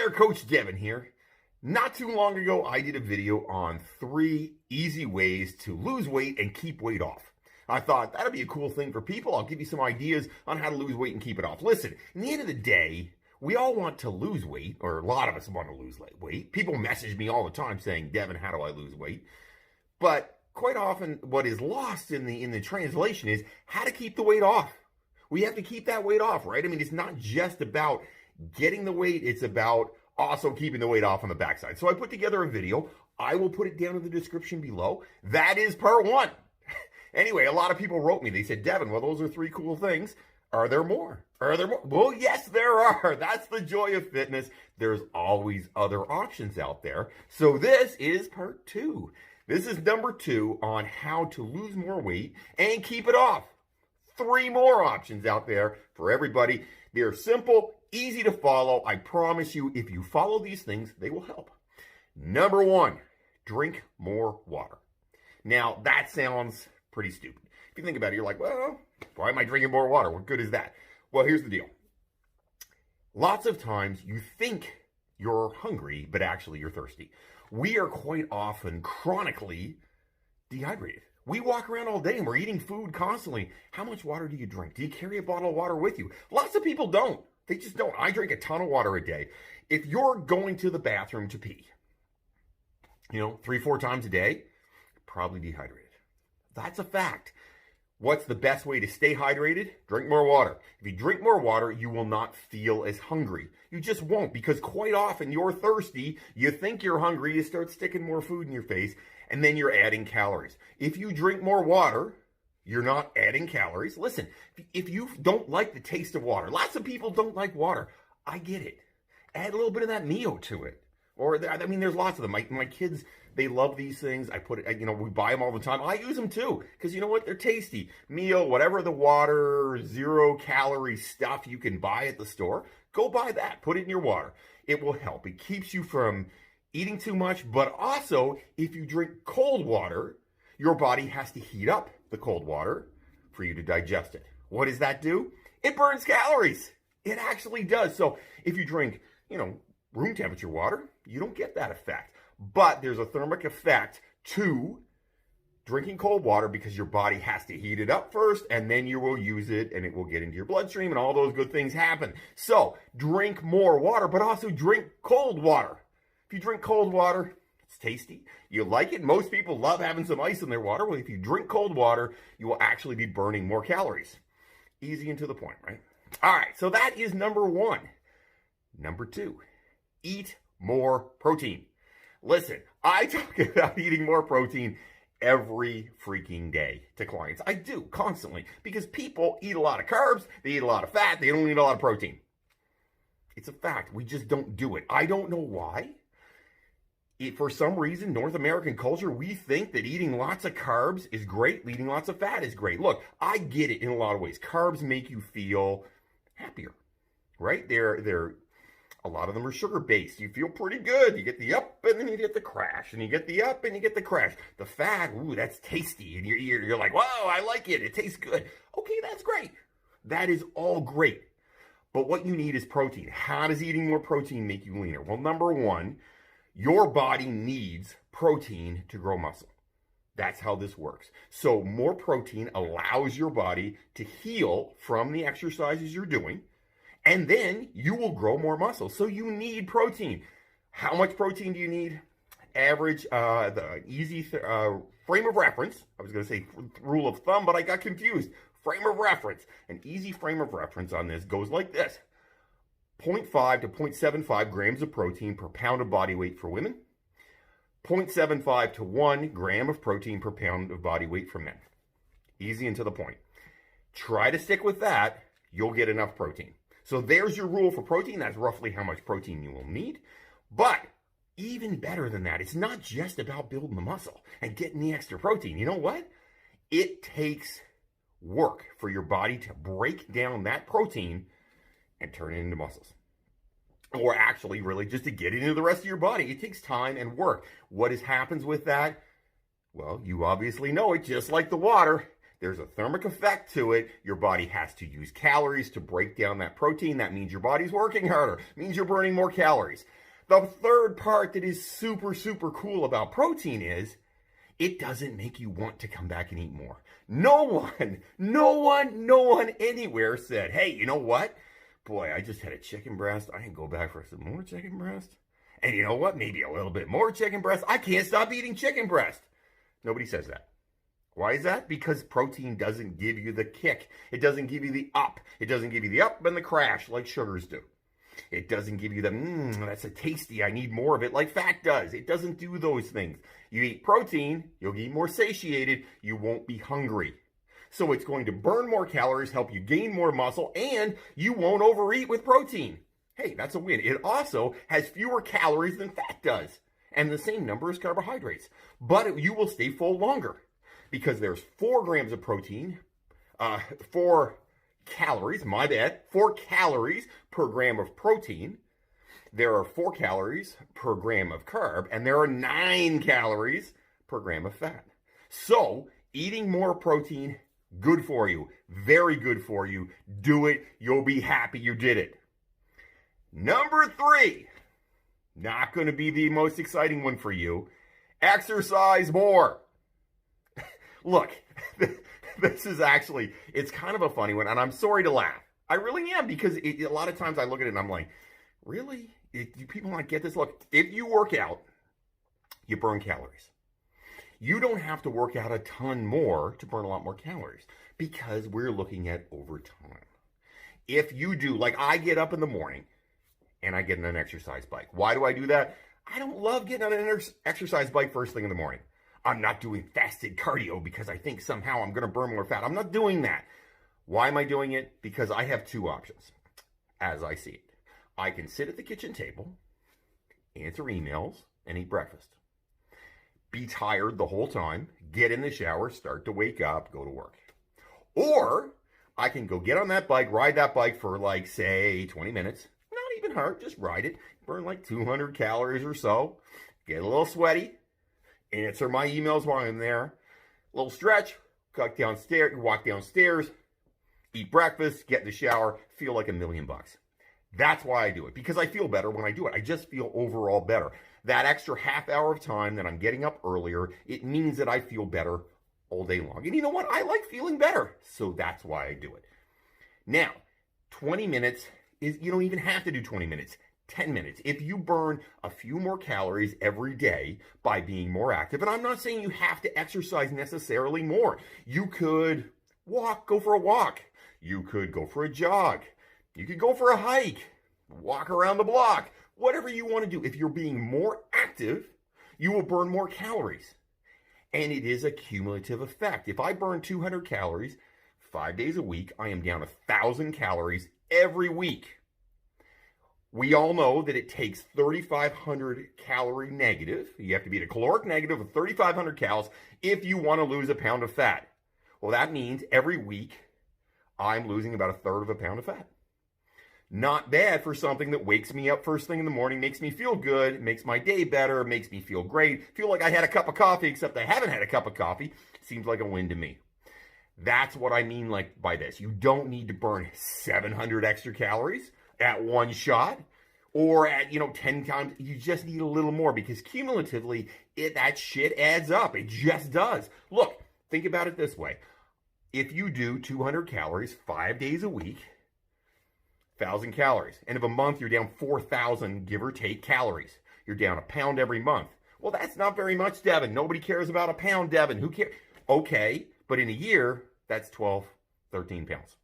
there, Coach Devin here. Not too long ago, I did a video on 3 easy ways to lose weight and keep weight off. I thought that'd be a cool thing for people. I'll give you some ideas on how to lose weight and keep it off. Listen, in the end of the day, we all want to lose weight, or a lot of us want to lose weight. People message me all the time saying, Devin, how do I lose weight? But quite often, what is lost in the translation is how to keep the weight off. We have to keep that weight off, right? I mean, it's not just about getting the weight, it's about also keeping the weight off on the backside. So I put together a video. I will put it down in the description below. That is part 1. Anyway, a lot of people wrote me. They said, Devin, well, those are 3 cool things. Are there more? Are there more? Well, yes, there are. That's the joy of fitness. There's always other options out there. So this is part 2. This is number 2 on how to lose more weight and keep it off. 3 more options out there for everybody. They're simple, easy to follow. I promise you, if you follow these things, they will help. Number 1, drink more water. Now, that sounds pretty stupid. If you think about it, you're like, well, why am I drinking more water? What good is that? Well, here's the deal. Lots of times you think you're hungry, but actually you're thirsty. We are quite often chronically dehydrated. We walk around all day and we're eating food constantly. How much water do you drink? Do you carry a bottle of water with you? Lots of people don't. They just don't. I drink a ton of water a day. If you're going to the bathroom to pee, 3-4 times a day, probably dehydrated. That's a fact. What's the best way to stay hydrated? Drink more water. If you drink more water, you will not feel as hungry. You just won't, because quite often you're thirsty, you think you're hungry, you start sticking more food in your face, and then you're adding calories. If you drink more water, you're not adding calories. Listen, if you don't like the taste of water, lots of people don't like water. I get it. Add a little bit of that Mio to it. Or, there's lots of them. My kids, they love these things. I put it, we buy them all the time. I use them too, because you know what? They're tasty. Mio, whatever the water, 0-calorie stuff you can buy at the store, go buy that. Put it in your water. It will help. It keeps you from eating too much, but also, if you drink cold water, your body has to heat up the cold water for you to digest it. What does that do? It burns calories. It actually does. So if you drink, room temperature water, you don't get that effect. But there's a thermic effect to drinking cold water because your body has to heat it up first, and then you will use it, and it will get into your bloodstream, and all those good things happen. So drink more water, but also drink cold water. If you drink cold water, it's tasty. You like it. Most people love having some ice in their water. Well, if you drink cold water, you will actually be burning more calories. Easy and to the point, right? All right, so that is number 1. Number 2, eat more protein. Listen, I talk about eating more protein every freaking day to clients. I do, constantly, because people eat a lot of carbs, they eat a lot of fat, they don't eat a lot of protein. It's a fact. We just don't do it. I don't know why. For some reason, North American culture, we think that eating lots of carbs is great, eating lots of fat is great. Look, I get it in a lot of ways. Carbs make you feel happier, right? They're a lot of them are sugar-based. You feel pretty good. You get the up, and then you get the crash, and you get the up, and you get the crash. The fat, ooh, that's tasty, and you're like, whoa, I like it. It tastes good. Okay, that's great. That is all great. But what you need is protein. How does eating more protein make you leaner? Well, number 1, your body needs protein to grow muscle. That's how this works. So more protein allows your body to heal from the exercises you're doing, and then you will grow more muscle. So you need protein. How much protein do you need? Average, the easy frame of reference. I was going to say rule of thumb, but I got confused. Frame of reference. An easy frame of reference on this goes like this. 0.5 to 0.75 grams of protein per pound of body weight for women. 0.75 to 1 gram of protein per pound of body weight for men. Easy and to the point. Try to stick with that. You'll get enough protein. So there's your rule for protein. That's roughly how much protein you will need. But even better than that, it's not just about building the muscle and getting the extra protein. You know what? It takes work for your body to break down that protein and turn it into muscles. Or actually, really, just to get it into the rest of your body. It takes time and work. What happens with that? Well, you obviously know it, just like the water. There's a thermic effect to it. Your body has to use calories to break down that protein. That means your body's working harder. It means you're burning more calories. The third part that is super, super cool about protein is it doesn't make you want to come back and eat more. No one anywhere said, hey, you know what? Boy, I just had a chicken breast. I can go back for some more chicken breast. And you know what? Maybe a little bit more chicken breast. I can't stop eating chicken breast. Nobody says that. Why is that? Because protein doesn't give you the kick. It doesn't give you the up. It doesn't give you the up and the crash like sugars do. It doesn't give you the, that's a tasty, I need more of it like fat does. It doesn't do those things. You eat protein, you'll be more satiated, you won't be hungry. So it's going to burn more calories, help you gain more muscle, and you won't overeat with protein. Hey, that's a win. It also has fewer calories than fat does, and the same number as carbohydrates. But you will stay full longer because there's 4 grams of protein, 4 calories, 4 calories per gram of protein. There are 4 calories per gram of carb, and there are 9 calories per gram of fat. So eating more protein, good for you, very good for you. Do it, you'll be happy you did it. Number 3, not going to be the most exciting one for you. Exercise more. Look, this is actually, it's kind of a funny one, and I'm sorry to laugh. I really am, because a lot of times I look at it and I'm like, really? Do people not get this? Look, if you work out, you burn calories. You don't have to work out a ton more to burn a lot more calories, because we're looking at over time. If you do, like I get up in the morning and I get on an exercise bike. Why do I do that? I don't love getting on an exercise bike first thing in the morning. I'm not doing fasted cardio because I think somehow I'm going to burn more fat. I'm not doing that. Why am I doing it? Because I have 2 options, as I see it. I can sit at the kitchen table, answer emails, and eat breakfast. Be tired the whole time, get in the shower, start to wake up, go to work. Or I can go get on that bike, ride that bike for like, say, 20 minutes. Not even hard, just ride it. Burn like 200 calories or so. Get a little sweaty. Answer my emails while I'm there. A little stretch, walk downstairs, eat breakfast, get in the shower, feel like $1,000,000. That's why I do it, because I feel better when I do it. I just feel overall better. That extra half hour of time that I'm getting up earlier, it means that I feel better all day long. And you know what? I like feeling better, so that's why I do it. Now, 20 minutes is, you don't even have to do 20 minutes. 10 minutes. If you burn a few more calories every day by being more active, and I'm not saying you have to exercise necessarily more. You could go for a walk. You could go for a jog. You could go for a hike, walk around the block, whatever you want to do. If you're being more active, you will burn more calories. And it is a cumulative effect. If I burn 200 calories 5 days a week, I am down 1,000 calories every week. We all know that it takes 3,500 calorie negative. You have to be at a caloric negative of 3,500 calories if you want to lose a pound of fat. Well, that means every week I'm losing about 1/3 of a pound of fat. Not bad for something that wakes me up first thing in the morning, makes me feel good, makes my day better, makes me feel great, feel like I had a cup of coffee, except I haven't had a cup of coffee. Seems like a win to me. That's what I mean by this. You don't need to burn 700 extra calories at one shot, or at 10 times. You just need a little more, because cumulatively that shit adds up. It just does. Look, think about it this way. If you do 200 calories 5 days a week, 1,000 calories, and if a month you're down 4,000 give or take calories, you're down a pound every month. Well, that's not very much, Devin. Nobody cares about a pound, Devin. Who cares? Okay, but in a year that's 12, 13 pounds.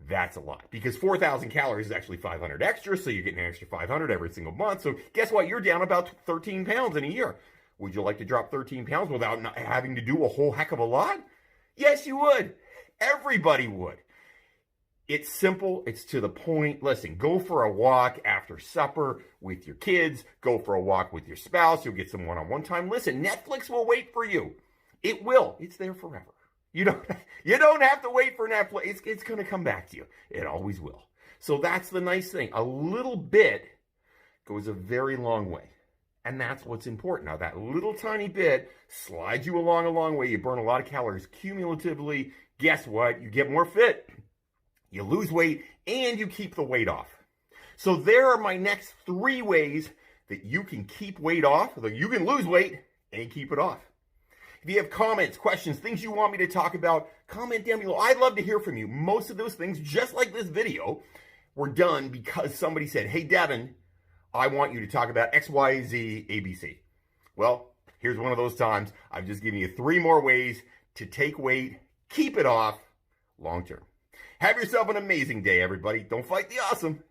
That's a lot, because 4,000 calories is actually 500 extra, so you're getting an extra 500 every single month. So guess what? You're down about 13 pounds in a year. Would you like to drop 13 pounds without not having to do a whole heck of a lot? Yes, you would. Everybody would. It's simple. It's to the point. Listen, go for a walk after supper with your kids. Go for a walk with your spouse. You'll get some one-on-one time. Listen, Netflix will wait for you. It will. It's there forever. You don't have to wait for Netflix. It's going to come back to you. It always will. So that's the nice thing. A little bit goes a very long way. And that's what's important. Now, that little tiny bit slides you along a long way. You burn a lot of calories cumulatively. Guess what? You get more fit, you lose weight, and you keep the weight off. So there are my next 3 ways that you can keep weight off, that you can lose weight and keep it off. If you have comments, questions, things you want me to talk about, comment down below. I'd love to hear from you. Most of those things, just like this video, were done because somebody said, hey, Devin, I want you to talk about X, Y, Z, ABC. Well, here's one of those times. I've just given you 3 more ways to take weight, keep it off long term. Have yourself an amazing day, everybody. Don't fight the awesome.